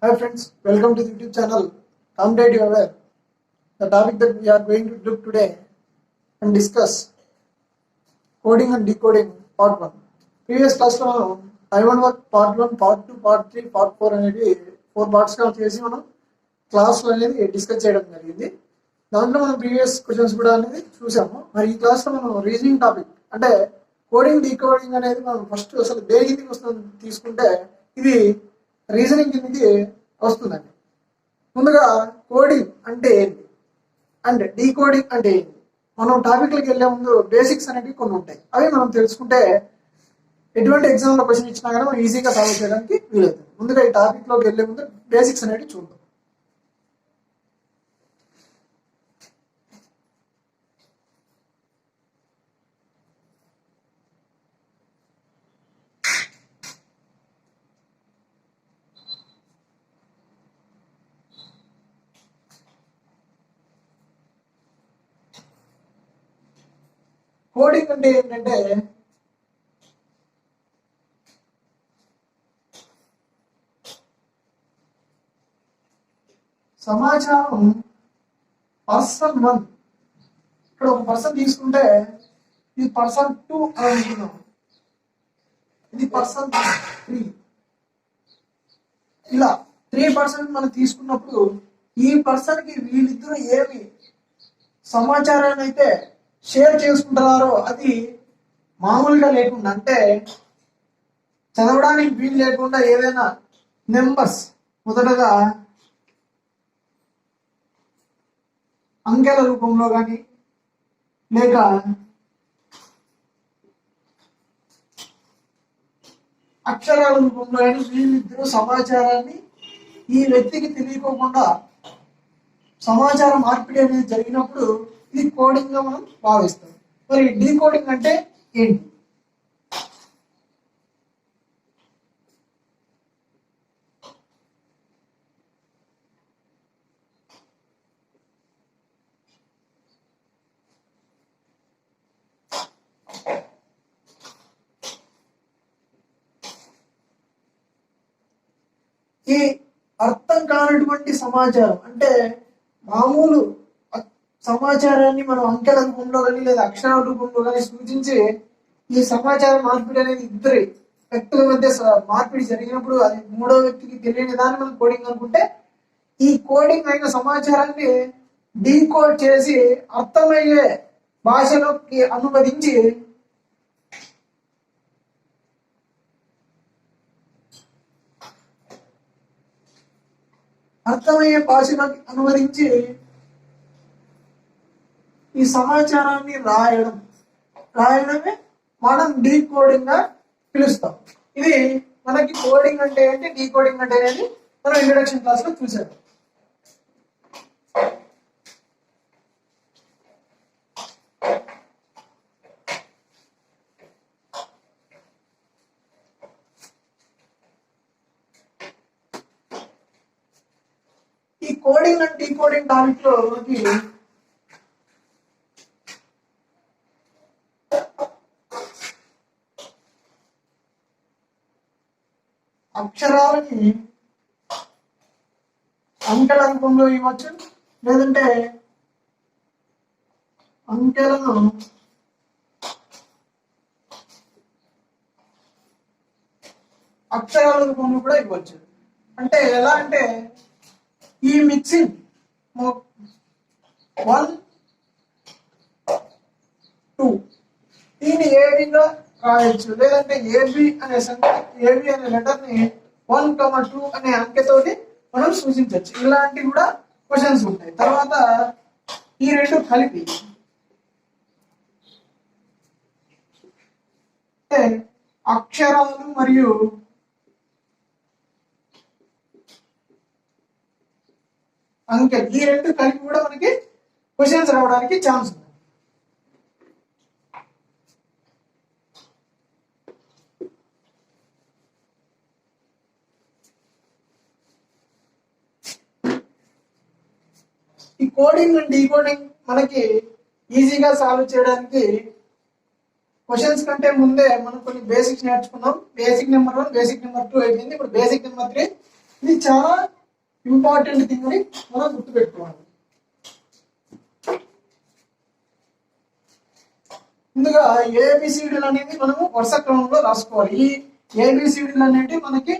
Hi friends, welcome to the YouTube channel Competitive Aware. The topic that we are going to look today and discuss coding and decoding part 1. Previous class లో మనం I1 work part 1, part 2, part 3, part 4 అనేది 4 parts గా చేసి మనం క్లాస్లో అనేది discuss చేయడం జరిగింది. దాంట్లో మనం ప్రీవియస్ క్వశ్చన్స్ కూడా అనేది చూసాము. మరి ఈ క్లాస్లో మనం రీజనింగ్ టాపిక్ అంటే కోడింగ్ డీకోడింగ్ అనేది మనం ఫస్ట్ అసలు దేని కిందకి వస్తుంది తీసుకుంటే ఇది రీజనింగ్ కిందకి వస్తుందండి. ముందుగా కోడింగ్ అంటే ఏంటి అండ్ డీకోడింగ్ అంటే ఏంటి, మనం టాపిక్లకు వెళ్ళే ముందు బేసిక్స్ అనేవి కొన్ని ఉంటాయి. అవి మనం తెలుసుకుంటే ఎటువంటి ఎగ్జామ్లో క్వశ్చన్ ఇచ్చినా కానీ మనం ఈజీగా సాల్వ్ చేయడానికి వీలవుతుంది. ముందుగా ఈ టాపిక్లోకి వెళ్ళే ముందు బేసిక్స్ అనేవి చూద్దాం. కోడింగ్ అంటే ఏంటంటే సమాచారం పర్సన్ 1, ఇక్కడ ఒక పర్సన్ తీసుకుంటే ఇది పర్సన్ 2 అని అనుకున్నాం, ఇది పర్సన్ 3, ఇలా 3% మనం తీసుకున్నప్పుడు ఈ పర్సన్ కి వీళ్ళిద్దరూ ఏమి సమాచారాన్ని అయితే షేర్ చేసుకుంటున్నారో అది మామూలుగా లేకుండా, అంటే చదవడానికి వీలు లేకుండా ఏదైనా నెంబర్స్ మొదటగా అంకెల రూపంలో కానీ లేక అక్షరాల రూపంలో కానీ వీళ్ళిద్దరూ సమాచారాన్ని ఈ వ్యక్తికి తెలియకోకుండా సమాచారం మార్పిడి అనేది జరిగినప్పుడు ఇది కోడింగ్ గా మనం భావిస్తాం. మరి డీకోడింగ్ అంటే ఏంటి? ఈ అర్థం కానటువంటి సమాచారం అంటే మామూలు సమాచారాన్ని మనం అంకెల రూపంలో కానీ లేదా అక్షరాల రూపంలో కానీ సూచించి ఈ సమాచారం మార్పిడి అనేది ఇద్దరి వ్యక్తుల మధ్య మార్పిడి జరిగినప్పుడు అది మూడో వ్యక్తికి తెలియని దాన్ని మనం కోడింగ్ అనుకుంటే, ఈ కోడింగ్ అయిన సమాచారాన్ని డీకోడ్ చేసి అర్థమయ్యే భాషలోకి అనువదించి ఈ సమాచారాన్ని రాయడమే మనం డీకోడింగ్ గా పిలుస్తాం. ఇది మనకి కోడింగ్ అంటే ఏంటి, డీకోడింగ్ అంటే అనేది మనం ఇంట్రడక్షన్ క్లాస్ లో చూసాం. ఈ కోడింగ్ అండ్ డీకోడింగ్ టాపిక్ లో మనకి అక్షరాలని అంకెల రూపంలో ఇవ్వచ్చు, లేదంటే అంకెలను అక్షరాల రూపంలో కూడా ఇవ్వచ్చు. అంటే ఎలా అంటే ఈ మిక్సింగ్ 1, 2 దీన్ని ఏబిగా రాయొచ్చు, లేదంటే ఏబి అనే లెటర్ ని 1, 2 అనే అంకెతోటి మనం సూచించవచ్చు. ఇలాంటివి కూడా క్వశ్చన్స్ ఉంటాయి. తర్వాత ఈ రెండు కలిపి అక్షరాలు మరియు అంకెలు ఈ రెండు కలిపి కూడా మనకి క్వశ్చన్స్ రావడానికి ఛాన్స్ ఉంది. ఈ కోడింగ్ అండ్ డీకోడింగ్ మనకి ఈజీగా సాల్వ్ చేయడానికి క్వశ్చన్స్ కంటే ముందే మనం కొన్ని బేసిక్స్ నేర్చుకున్నాం. బేసిక్ నెంబర్ 1, బేసిక్ నెంబర్ 2 అయిపోయింది. ఇప్పుడు బేసిక్ నెంబర్ 3 ఇది చాలా ఇంపార్టెంట్ థింగ్ అని మనం గుర్తుపెట్టుకోవాలి. ముందుగా ఏబిసిడీలు అనేది మనము వరుస క్రమంలో రాసుకోవాలి. ఈ ఏబిసిడీలు అనేవి మనకి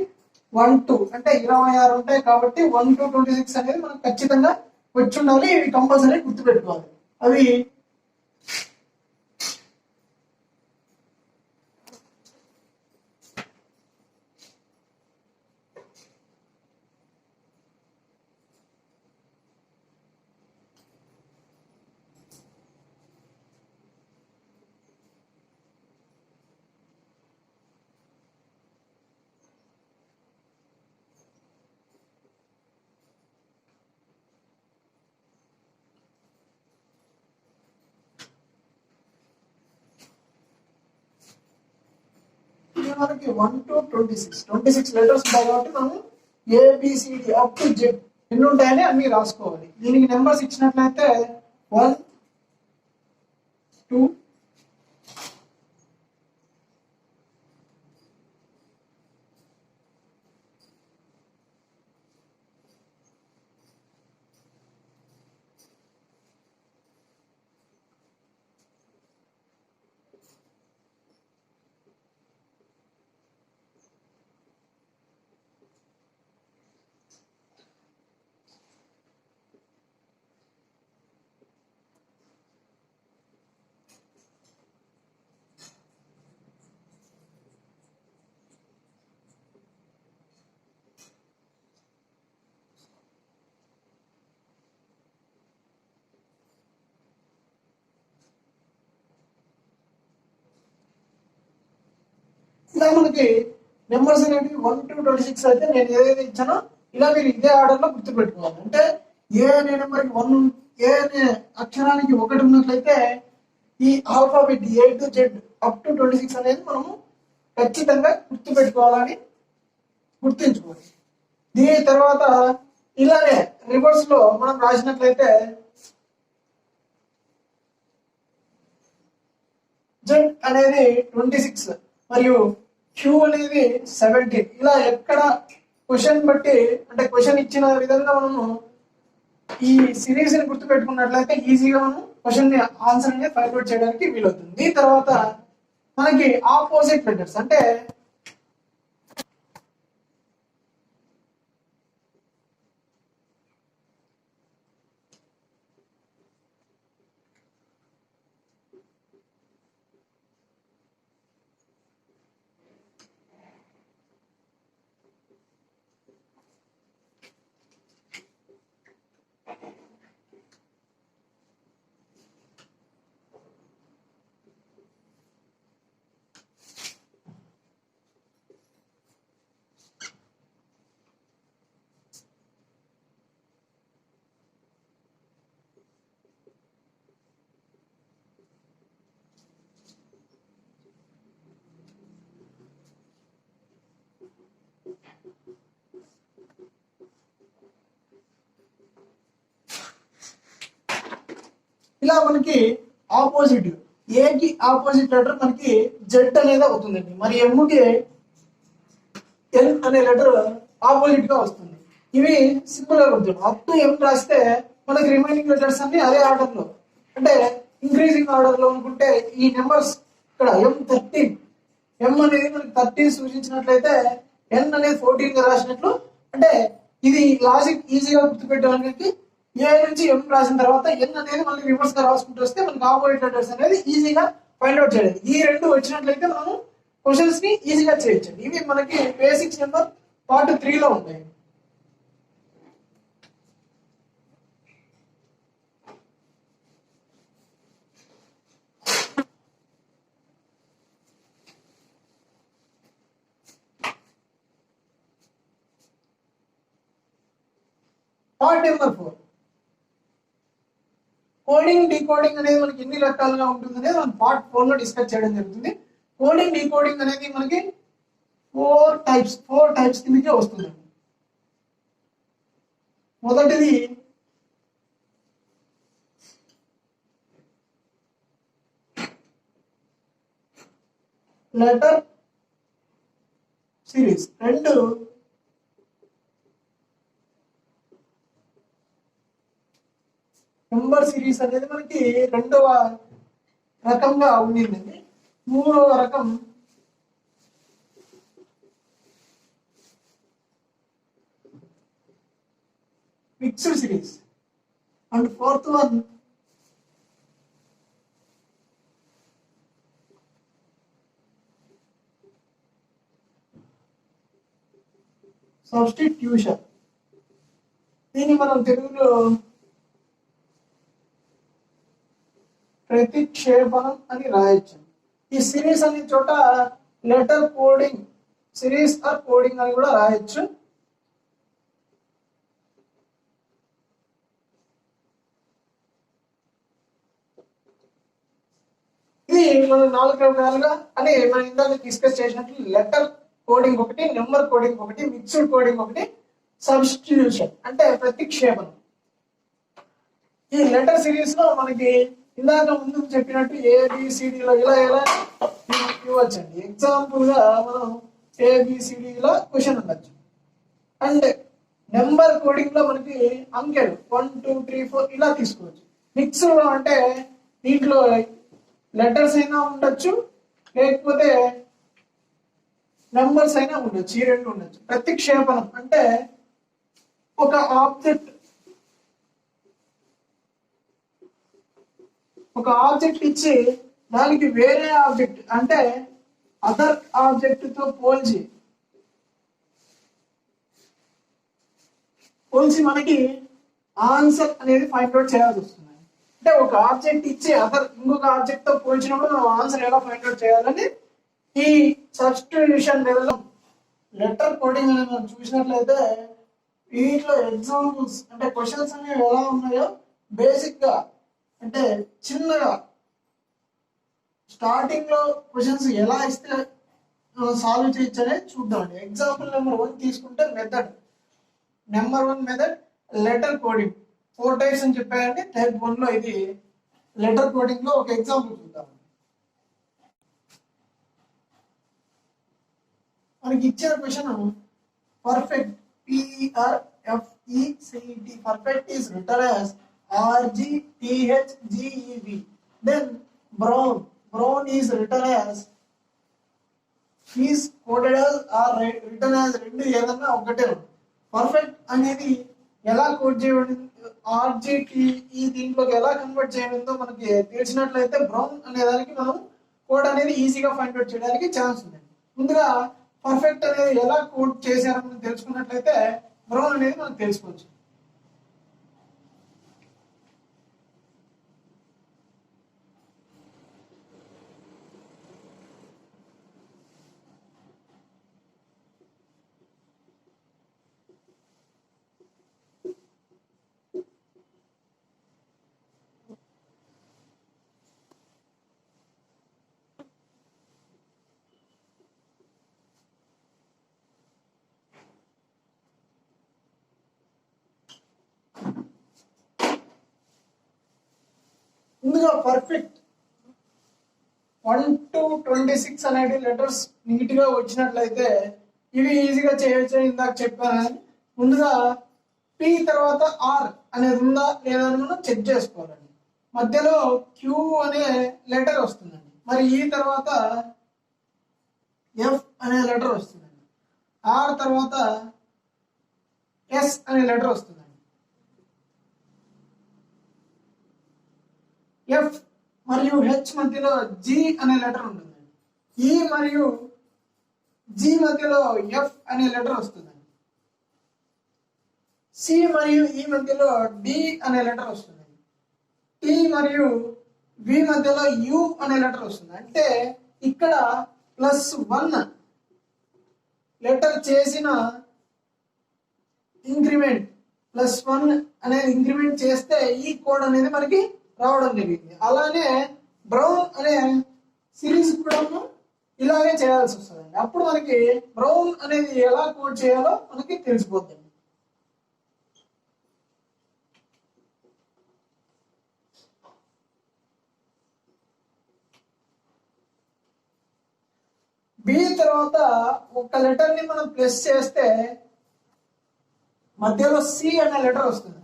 1 to అంటే 26 ఉంటాయి కాబట్టి 1 to 26 అనేది మనకు ఖచ్చితంగా వచ్చి ఉండాలి. ఇవి కంపల్సరీ గుర్తుపెట్టుకోవాలి. అవి మనకి 1 to 26 లెటర్స్ ఉంటాయి కాబట్టి మనం ఏబిసిడి అప్ టు జెడ్ ఎన్ని ఉంటాయని అన్ని రాసుకోవాలి. దీనికి నెంబర్స్ ఇచ్చినట్లయితే 1 2 ఇలా మనకి నెంబర్స్ అనేవి 1 to 26 అయితే నేను ఏదైతే ఇచ్చానో ఇలా మీరు ఇదే ఆర్డర్ లో గుర్తుపెట్టుకోవాలి. అంటే ఏ అనే నెంబర్కి 1 ఏ అనే అక్షరానికి 1 ఉన్నట్లయితే ఈ alphabet A to Z up to 26 అనేది మనము ఖచ్చితంగా గుర్తుపెట్టుకోవాలని గుర్తుంచుకోవాలి. దీని తర్వాత ఇలానే రివర్స్ లో మనం రాసినట్లయితే జెడ్ అనేది 26 మరియు క్యూ అనేది 17. ఇలా ఎక్కడ క్వశ్చన్ బట్టి అంటే క్వశ్చన్ ఇచ్చిన విధంగా మనము ఈ సిరీస్ ని గుర్తు పెట్టుకున్నట్లయితే ఈజీగా మనం క్వశ్చన్ ని ఆన్సర్ అనేది ఫైండ్ అవుట్ చేయడానికి వీలవుతుంది. దీని తర్వాత మనకి ఆపోజిట్ లెటర్స్ అంటే ఇలా మనకి ఆపోజిట్ ఏకి ఆపోజిట్ లెటర్ మనకి జెడ్ అనేది అవుతుందండి. మరి ఎమ్కి ఎల్ అనే లెటర్ ఆపోజిట్ గా వస్తుంది. ఇవి సింపుల్ గా ఉంటుంది. అప్ టు ఎం రాస్తే మనకి రిమైనింగ్ లెటర్స్ అన్ని అదే ఆర్డర్ లో అంటే ఇంక్రీజింగ్ ఆర్డర్ లో అనుకుంటే ఈ నెంబర్స్ ఇక్కడ M13 ఎం అనేది మనకి 13 సూచించినట్లయితే ఎన్ అనేది 14 గా రాసినట్లు. అంటే ఇది లాజిక్ ఈజీగా గుర్తుపెట్టడానికి ఏ నుంచి ఎం రాసిన తర్వాత ఎన్ అనేది మళ్ళీ రివర్స్ గా రాసుకుంటూ వస్తే మనకి ఆపోజిట్ లెటర్స్ అనేది ఈజీగా ఫైండ్ అవుట్ చేయలేదు. ఈ రెండు వచ్చినట్లయితే మనము క్వశ్చన్స్ ని ఈజీగా చేయొచ్చు. ఇవి మనకి బేసిక్స్ నెంబర్ పార్ట్ 3 లో ఉంటాయి. పార్ట్ నెంబర్ 4 కోడింగ్ డీకోడింగ్ అనేది మనకి ఎన్ని రకాలుగా ఉంటుంది అనేది మనం పార్ట్ 4 లో డిస్కస్ చేయడం జరుగుతుంది. కోడింగ్ డీకోడింగ్ అనేది మనకి 4 టైప్స్ కిందకే వస్తుంది. మొదటిది లెటర్ సిరీస్, రెండు నెంబర్ సిరీస్ అనేది మనకి రెండవ రకంగా ఉండిందండి. మూడవ రకం mixed series and fourth one substitution. దీన్ని మనం తెలుగులో ప్రతిక్షేపణం అని రాయొచ్చు. ఈ సిరీస్ అనే చోట letter coding series or coding అని కూడా రాయొచ్చు. ఇది మనం 4 రకాలుగా అని మనం ఇందాక డిస్కస్ చేసినట్లు లెటర్ కోడింగ్ ఒకటి, నెంబర్ కోడింగ్ ఒకటి, మిక్స్డ్ కోడింగ్ ఒకటి, సబ్స్టిట్యూషన్ అంటే ప్రతిక్షేపణం. ఈ లెటర్ సిరీస్ లో మనకి ఇందాక ముందు చెప్పినట్టు ఏబిసిడిలో ఇలా ఇవ్వచ్చండి. ఎగ్జాంపుల్ గా మనం ఏబిసిడిలో క్వశ్చన్ ఉండొచ్చు. అండ్ నెంబర్ కోడింగ్ లో మనకి అంకెలు 1 2 3 4 ఇలా తీసుకోవచ్చు. మిక్స్ లో అంటే దీంట్లో లెటర్స్ అయినా ఉండొచ్చు, లేకపోతే నెంబర్స్ అయినా ఉండొచ్చు, ఈ రెండు ఉండొచ్చు. ప్రతిక్షేపణం అంటే ఒక ఆబ్జెక్ట్ ఇచ్చి దానికి వేరే ఆబ్జెక్ట్ అంటే అదర్ ఆబ్జెక్ట్ తో పోల్చి మనకి ఆన్సర్ అనేది ఫైండ్ అవుట్ చేయాల్సి వస్తుంది. అంటే ఒక ఆబ్జెక్ట్ ఇచ్చి ఇంకొక ఆబ్జెక్ట్ తో పోల్చినప్పుడు మనం ఆన్సర్ ఎలా ఫైండ్ అవుట్ చేయాలని ఈ సబ్స్టిట్యూషన్ లెవెల్ లెటర్ కోడింగ్ అనేది మనం చూసినట్లయితే వీటిలో ఎగ్జాంపుల్స్ అంటే క్వశ్చన్స్ అనేవి ఎలా ఉన్నాయో బేసిక్ గా అంటే చిన్నగా స్టార్టింగ్ లో క్వశ్చన్స్ ఎలా ఇస్తే సాల్వ్ చేయొచ్చు అనేది చూద్దామండి. ఎగ్జాంపుల్ నెంబర్ 1 తీసుకుంటే number 1 method letter coding 4 types అని చెప్పారంటే టైప్ 1 లో ఇది లెటర్ కోడింగ్ లో ఒక ఎగ్జాంపుల్ చూద్దాం. మనకి ఇచ్చిన question perfect PERFECT perfect is written as RGTHGEV. Then brown is written as is coded as or written as రెండు ఏదన్నా ఒకటే. పర్ఫెక్ట్ అనేది ఎలా కోడ్ చేయబడింది RGTE దీంట్లోకి ఎలా కన్వర్ట్ చేయడంతో మనకి తెలిసినట్లయితే బ్రౌన్ అనే దానికి మనం కోడ్ అనేది ఈజీగా ఫైండ్ అవుట్ చేయడానికి ఛాన్స్ ఉంది. ముందుగా పర్ఫెక్ట్ అనేది ఎలా కోడ్ చేశారని మనం తెలుసుకున్నట్లయితే బ్రౌన్ అనేది మనకు తెలుసుకోవచ్చు. ముందుగా పర్ఫెక్ట్ 1 to 26 అనేది లెటర్స్ నీట్ గా వచ్చినట్లయితే ఇవి ఈజీగా చేయొచ్చు ఇందాక చెప్పాను. ముందుగా పి తర్వాత ఆర్ అనేది ఉందా లేదా అని మనం చెక్ చేసుకోవాలండి. మధ్యలో క్యూ అనే లెటర్ వస్తుందండి. మరి ఈ తర్వాత ఎఫ్ అనే లెటర్ వస్తుందండి. ఆర్ తర్వాత ఎస్ అనే లెటర్ వస్తుందండి. ఎఫ్ మరియు హెచ్ మధ్యలో జి అనే లెటర్ ఉంటుందండి. ఈ మరియు జి మధ్యలో ఎఫ్ అనే లెటర్ వస్తుందండి. సి మరియు ఈ మధ్యలో డి అనే లెటర్ వస్తుందండి. టి మరియు వి మధ్యలో యు అనే లెటర్ వస్తుంది. అంటే ఇక్కడ +1 లెటర్ చేసిన ఇంక్రిమెంట్ +1 అనేది ఇంక్రిమెంట్ చేస్తే ఈ కోడ్ అనేది మనకి రావడం జరిగింది. అలానే బ్రౌన్ అనే సిరీస్ కూడా ఇలాగే చేయాల్సి వస్తుందండి. అప్పుడు మనకి బ్రౌన్ అనేది ఎలా కోడ్ చేయాలో మనకి తెలిసిపోతుంది. బి తర్వాత ఒక లెటర్ ని మనం ప్లస్ చేస్తే మధ్యలో సి అనే లెటర్ వస్తుంది.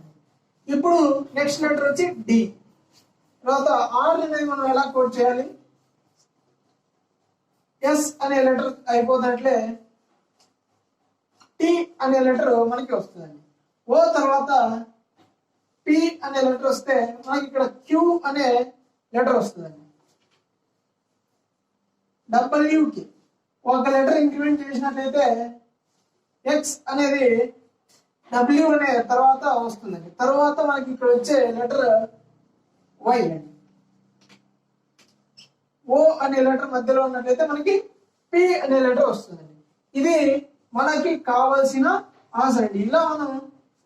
ఇప్పుడు నెక్స్ట్ లెటర్ వచ్చి డి. తర్వాత ఆర్ అనేది మనం ఎలా కోడ్ చేయాలి? ఎస్ అనే లెటర్ అయిపోతున్నట్లే టి అనే లెటర్ మనకి వస్తుందండి. ఓ తర్వాత పి అనే లెటర్ వస్తే మనకి ఇక్కడ క్యూ అనే లెటర్ వస్తుందండి. డబ్ల్యూకి ఒక లెటర్ ఇంక్రిమెంట్ చేసినట్లయితే ఎక్స్ అనేది డబ్ల్యూ అనే తర్వాత వస్తుందండి. తర్వాత మనకి ఇక్కడ వచ్చే లెటర్ వై అండి. ఓ అనే లెటర్ మధ్యలో ఉన్నట్లయితే మనకి పి అనే లెటర్ వస్తుందండి. ఇది మనకి కావాల్సిన ఆన్సర్ అండి. ఇలా మనం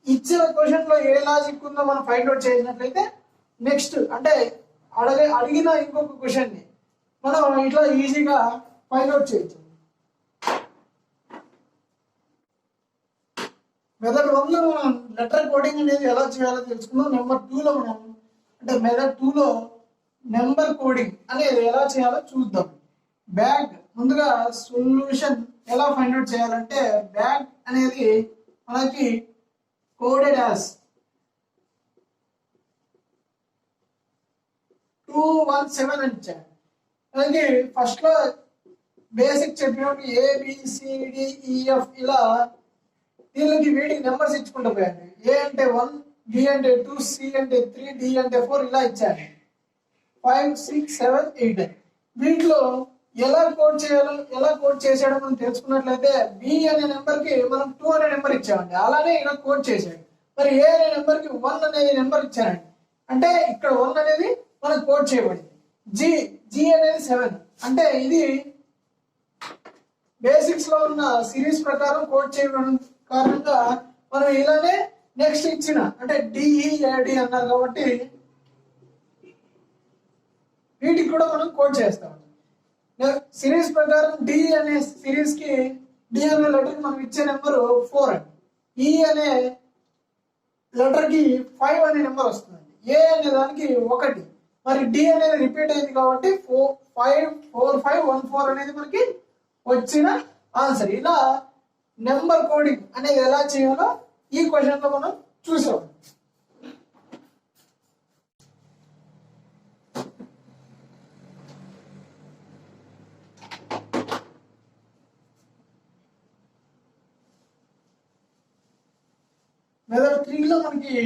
ఇచ్చిన క్వశ్చన్ లో ఏ లాజిక్ ఉందో మనం ఫైండ్ అవుట్ చేసినట్లయితే నెక్స్ట్ అంటే అడిగిన ఇంకొక క్వశ్చన్ ని మనం ఇట్లా ఈజీగా ఫైండ్ అవుట్ చేయొచ్చు. మెథడ్ 1 లో మనం లెటర్ కోడింగ్ అనేది ఎలా చేయాలో తెలుసుకుందాం. నెంబర్ 2 లో మనం అంటే మెథడ్ 2 లో నెంబర్ కోడింగ్ అనేది ఎలా చేయాలో చూద్దాం. బ్యాగ్ ముందుగా సొల్యూషన్ ఎలా ఫైండ్ అవుట్ చేయాలంటే బ్యాగ్ అనేది మనకి కోడెడ్ యాజ్ 217 అని ఇచ్చాడు. అలాగే ఫస్ట్ లో బేసిక్ చెప్పినప్పుడు ABCDEF ఇలా దీనికి వీటికి నెంబర్స్ ఇచ్చుకుంటూ పోయాడు. ఏ అంటే 1, బి అంటే 2, సి అంటే 3, డి అంటే 4 ఇలా ఇచ్చాడు. 5, 6, 7, 8 వీటిలో ఎలా కోడ్ చేయాలో ఎలా కోడ్ చేసాడో మనం తెలుసుకున్నట్లయితే బి అనే నెంబర్ కి మనం 2 అనే నెంబర్ ఇచ్చామండి. అలానే ఇలా కోడ్ చేశాడు. మరి ఏ అనే నెంబర్ కి 1 అనే నెంబర్ ఇచ్చారండి. అంటే ఇక్కడ 1 అనేది మనకు కోడ్ చేయబడింది. జి అనేది 7 అంటే ఇది బేసిక్స్ లో ఉన్న సిరీస్ ప్రకారం కోడ్ చేయబడిన కారణంగా మనం ఇలానే నెక్స్ట్ ఇచ్చిన అంటే డిఈఏడి అన్నారు కాబట్టి వీటికి కూడా మనం కోడ్ చేస్తాం. సిరీస్ ప్రకారం డి అనే సిరీస్ కి డి అనే లెటర్ మనం ఇచ్చే నెంబర్ 4 అండి. ఈ అనే లెటర్ కి 5 అనే నెంబర్ వస్తుందండి. ఏ అనే దానికి 1 మరి డి అనేది రిపీట్ అయింది కాబట్టి 4, 5, 4, 5, 1, 4 అనేది మనకి వచ్చిన ఆన్సర్. ఇలా నెంబర్ కోడింగ్ అనేది ఎలా చేయాలో ఈ క్వశ్చన్ లో మనం చూసాం. మెథడ్ 3 లో మనకి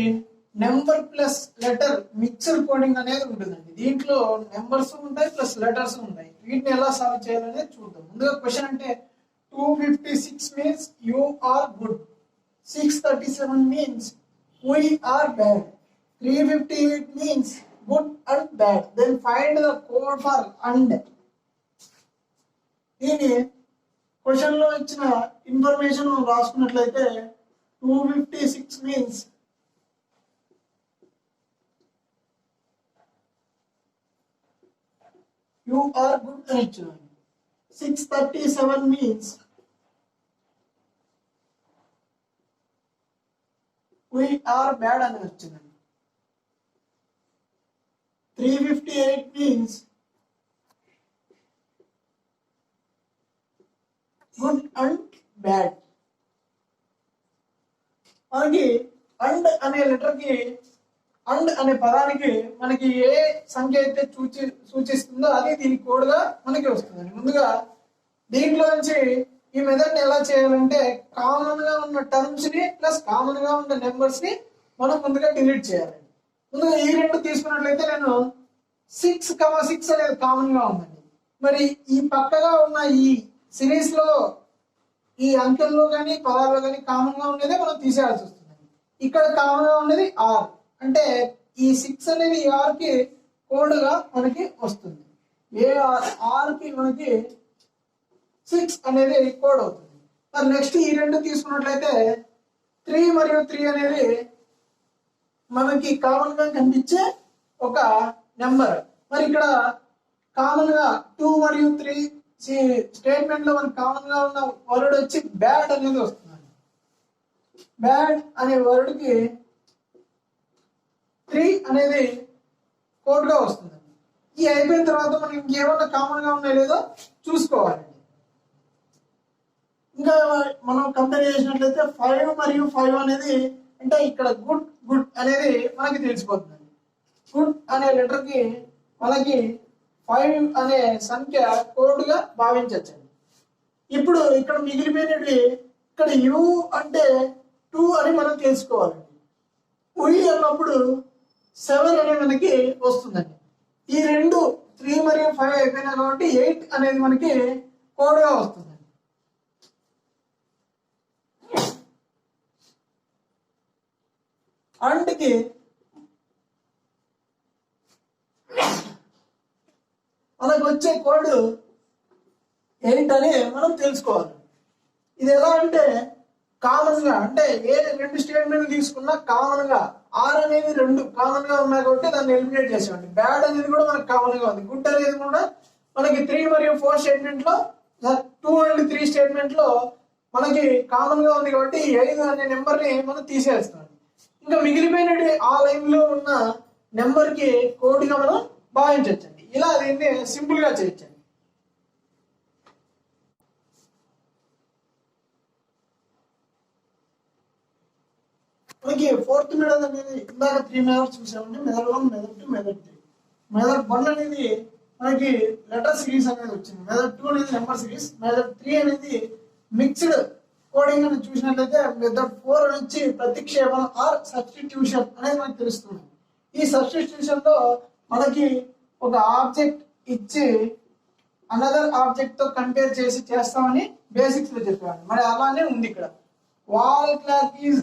number plus letter mixer coding అనేది ఉంటుందండి. దీంట్లో నెంబర్స్ ఉంటాయి ప్లస్ లెటర్స్ ఉంటాయి. వీటిని ఎలా సాల్వ్ చేయాలనేది చూద్దాం. ముందుగా క్వశ్చన్ అంటే 256 means you are good. 637 means we are bad. 358 means good and bad. Then find the code for and. దీని క్వశ్చన్ లో ఇచ్చిన information రాసుకున్నట్లయితే 256 means you are good అని ఇచ్చాను. 637 means we are bad అని వచ్చిందండి. 358 means good and bad. మనకి and అనే letter కి అండ్ అనే పదానికి మనకి ఏ సంఖ్య అయితే సూచిస్తుందో అది దీని కోడ్ గా మనకి వస్తుంది. ముందుగా దీంట్లో నుంచి ఈ మెథడ్ ని ఎలా చేయాలంటే కామన్ గా ఉన్న టర్మ్స్ ని ప్లస్ కామన్ గా ఉన్న నెంబర్స్ ని మనం ముందుగా డిలీట్ చేయాలండి. ముందుగా ఈ రెండు తీసుకున్నట్లయితే నేను 6,6 అనేది కామన్ గా ఉందండి. మరి ఈ పక్కగా ఉన్న ఈ సిరీస్ లో ఈ అంకెల్లో కానీ పదాల్లో కానీ కామన్ గా ఉండేదే మనం తీసేయాల్సి వస్తుంది. ఇక్కడ కామన్ గా ఉండేది ఆర్ అంటే ఈ 6 అనేది ఆర్ కి కోడ్ గా మనకి వస్తుంది. ఏ ఆర్ కి మనకి 6 అనేది కోడ్ అవుతుంది. మరి నెక్స్ట్ ఈ రెండు తీసుకున్నట్లయితే 3 మరియు 3 అనేది మనకి కామన్ గా కనిపించే ఒక నెంబర్. మరి ఇక్కడ కామన్ గా 2 మరియు 3 స్టేట్మెంట్ లో మనకి కామన్ గా ఉన్న వర్డ్ వచ్చి బ్యాడ్ అనేది వస్తుంది. బ్యాడ్ అనే వర్డ్ కి 3 అనేది కోడ్ గా వస్తుంది. ఈ అయిపోయిన తర్వాత మనం ఇంకేమన్నా కామన్ గా ఉన్నాయో లేదో చూసుకోవాలండి. ఇంకా మనం కంపేర్ చేసినట్లయితే 5 మరియు 5 అనేది అంటే ఇక్కడ గుడ్ అనేది మనకి తెలిసిపోతుంది. గుడ్ అనే లెటర్ కి మనకి 5 అనే సంఖ్య కోడ్ గా భావించవచ్చండి. ఇప్పుడు ఇక్కడ మిగిలిపోయినవి ఇక్కడ యు అంటే 2 అని మనం తెలుసుకోవాలండి. ఉయి అన్నప్పుడు 7 అనే మనకి వస్తుందండి. ఈ రెండు 3 మరియు 5 అయిపోయినా కాబట్టి 8 అనేది మనకి కోడ్ గా వస్తుందండి. అండ్కి మనకు వచ్చే కోడ్ 8 అని మనం తెలుసుకోవాలి. ఇది ఎలా అంటే కామన్ గా, అంటే ఏ రెండు స్టేట్మెంట్ తీసుకున్నా కామన్ గా ఆర్ అనేది 2 కామన్ గా ఉన్నాయి కాబట్టి దాన్ని ఎలిమినేట్ చేసామండి. బ్యాడ్ అనేది కూడా మనకు కామన్ గా ఉంది. గుడ్ అనేది కూడా మనకి 3 మరియు 4 స్టేట్మెంట్ లో 2 అండ్ 3 స్టేట్మెంట్ లో మనకి కామన్ గా ఉంది కాబట్టి 5 అనే నెంబర్ ని మనం తీసేస్తాం. ఇంకా మిగిలిపోయినటువంటి ఆ లైన్ లో ఉన్న నెంబర్ కి కోడ్ గా మనం భావించవచ్చండి. ఇలా దీన్ని సింపుల్ గా చేయొచ్చండి. మనకి ఫోర్త్ మెథడ్ అనేది ఇందాక 3 మెథడ్స్ చూసామండి. Method 1, method 2, method 3. మెథడ్ 1 అనేది మనకి లెటర్ సిరీస్ అనేది వచ్చింది. మెథడ్ 2 అనేది నెంబర్ సిరీస్. మెథడ్ 3 అనేది మిక్స్డ్ కోడింగ్ అని చూసినట్లయితే మెథడ్ 4 నుంచి ప్రతిక్షేపణ ఆర్ సబ్స్టిట్యూషన్ అనేది మనకు తెలుస్తుంది. ఈ సబ్స్టిట్యూషన్ లో మనకి ఒక ఆబ్జెక్ట్ ఇచ్చి అనదర్ ఆబ్జెక్ట్ తో కంపేర్ చేసి చేస్తామని బేసిక్స్ లో చెప్పాను. మరి అలానే ఉంది ఇక్కడ. Wall clock is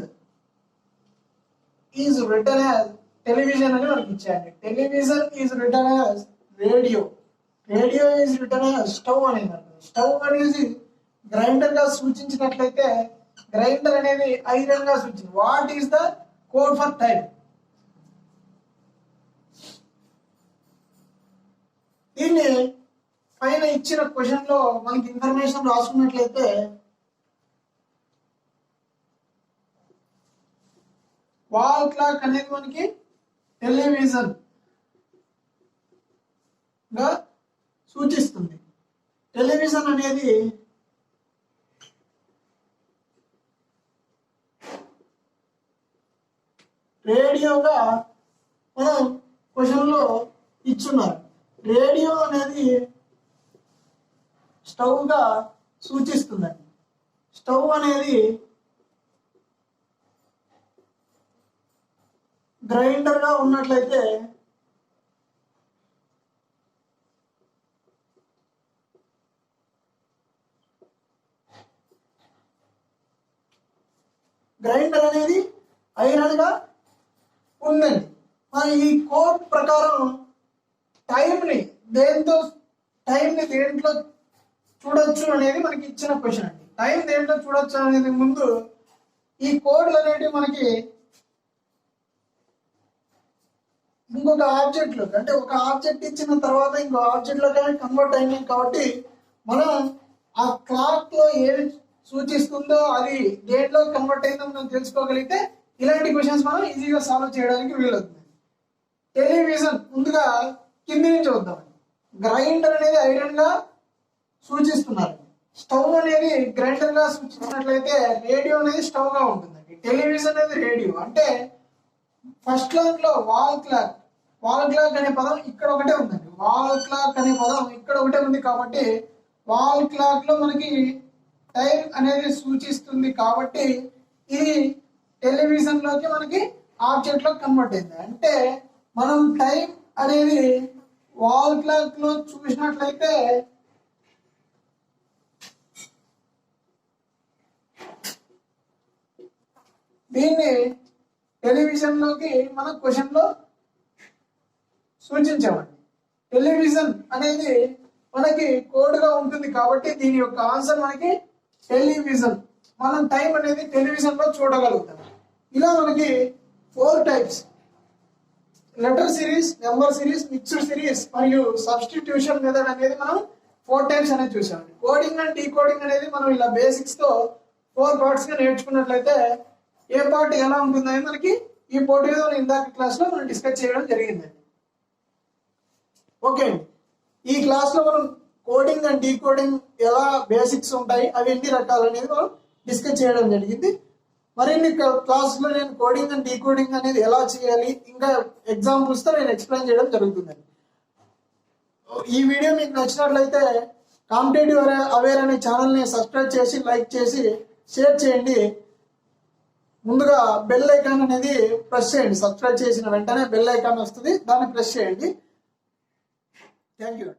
written as television అని మనకి ఇచ్చాయండి. Television is written as radio. Radio is written as stove అనేది. స్టవ్ అనేది గ్రైండర్ గా సూచించినట్లయితే గ్రైండర్ అనేది ఐరన్ గా సూచించింది. What is the code for time? దీన్ని పైన ఇచ్చిన క్వశ్చన్ లో మనకి ఇన్ఫర్మేషన్ రాసుకున్నట్లయితే వాల్ క్లాక్ అనేది మనకి టెలివిజన్ గా సూచిస్తుంది. టెలివిజన్ అనేది రేడియోగా మనం క్వశ్చన్ లో ఇచ్చున్నారు. రేడియో అనేది స్టవ్ గా సూచిస్తుందండి. స్టవ్ అనేది గ్రైండర్ గా ఉన్నట్లయితే గ్రైండర్ అనేది ఐరన్ గా ఉందండి. మరి ఈ కోడ్ ప్రకారం టైంని దేంట్లో చూడొచ్చు అనేది మనకి ఇచ్చిన క్వశ్చన్ అండి. టైం దేంట్లో చూడొచ్చు అనేది ముందు ఈ కోడ్లు అనేవి మనకి ఇంకొక ఆబ్జెక్ట్ లో, అంటే ఒక ఆబ్జెక్ట్ ఇచ్చిన తర్వాత ఇంకో ఆబ్జెక్ట్ లో కన్వర్ట్ అయినాయి కాబట్టి మనం ఆ క్లాక్ లో ఏది సూచిస్తుందో అది దేంట్లో కన్వర్ట్ అయిందో మనం తెలుసుకోగలిగితే ఇలాంటి క్వశ్చన్స్ మనం ఈజీగా సాల్వ్ చేయడానికి వీలవుతుంది. టెలివిజన్ ముందుగా కింది నుంచి వద్దాం. గ్రైండర్ అనేది ఐరన్ గా సూచిస్తున్నారు. స్టవ్ అనేది గ్రైండర్ గా సూచించినట్లయితే రేడియో అనేది స్టవ్ గా ఉంటుందండి. టెలివిజన్ అనేది రేడియో. అంటే ఫస్ట్ క్లాక్ లో వాల్ క్లాక్ అనే పదం ఇక్కడ ఒకటే ఉందండి. వాల్ క్లాక్ అనే పదం ఇక్కడ ఒకటే ఉంది కాబట్టి వాల్ క్లాక్ లో మనకి టైం అనేది సూచిస్తుంది కాబట్టి ఇది టెలివిజన్ లోకి మనకి ఆబ్జెక్ట్ లో కన్వర్ట్ అయింది. అంటే మనం టైం అనేది వాల్ క్లాక్ లో చూసినట్లయితే దీన్ని టెలివిజన్ లోకి మన క్వశ్చన్ లో సూచించామండి. టెలివిజన్ అనేది మనకి కోడ్ గా ఉంటుంది కాబట్టి దీని యొక్క ఆన్సర్ మనకి టెలివిజన్. మనం టైం అనేది టెలివిజన్ లో చూడగలుగుతాం. ఇలా మనకి 4 types letter series, number series, mixed series మరియు సబ్స్టిట్యూషన్ మెథడ్ అనేది మనం 4 టైప్స్ అనేది చూసామండి. కోడింగ్ అండ్ డీకోడింగ్ అనేది మనం ఇలా బేసిక్స్ తో 4 పార్ట్స్ గా నేర్చుకున్నట్లయితే ఏ పార్ట్ ఎలా ఉంటుందని మనకి ఈ పోటీ ఇందాక క్లాస్ లో మనం డిస్కస్ చేయడం జరిగిందండి. ఓకే అండి, ఈ క్లాస్ లో మనం కోడింగ్ అండ్ డీకోడింగ్ ఎలా బేసిక్స్ ఉంటాయి, అవి ఎన్ని రకాలు అనేది మనం డిస్కస్ చేయడం జరిగింది. మరిన్ని క్లాసులో నేను కోడింగ్ అండ్ డీకోడింగ్ అనేది ఎలా చేయాలి ఇంకా ఎగ్జాంపుల్స్తో నేను ఎక్స్ప్లెయిన్ చేయడం జరుగుతుందండి. ఈ వీడియో మీకు నచ్చినట్లయితే కాంపిటేటివ్ అవేర్ అనే ఛానల్ని సబ్స్క్రైబ్ చేసి లైక్ చేసి షేర్ చేయండి. ముందుగా బెల్ ఐకాన్ అనేది ప్రెస్ చేయండి. సబ్స్క్రైబ్ చేసిన వెంటనే బెల్ ఐకాన్ వస్తుంది, దాన్ని ప్రెస్ చేయండి. Thank you.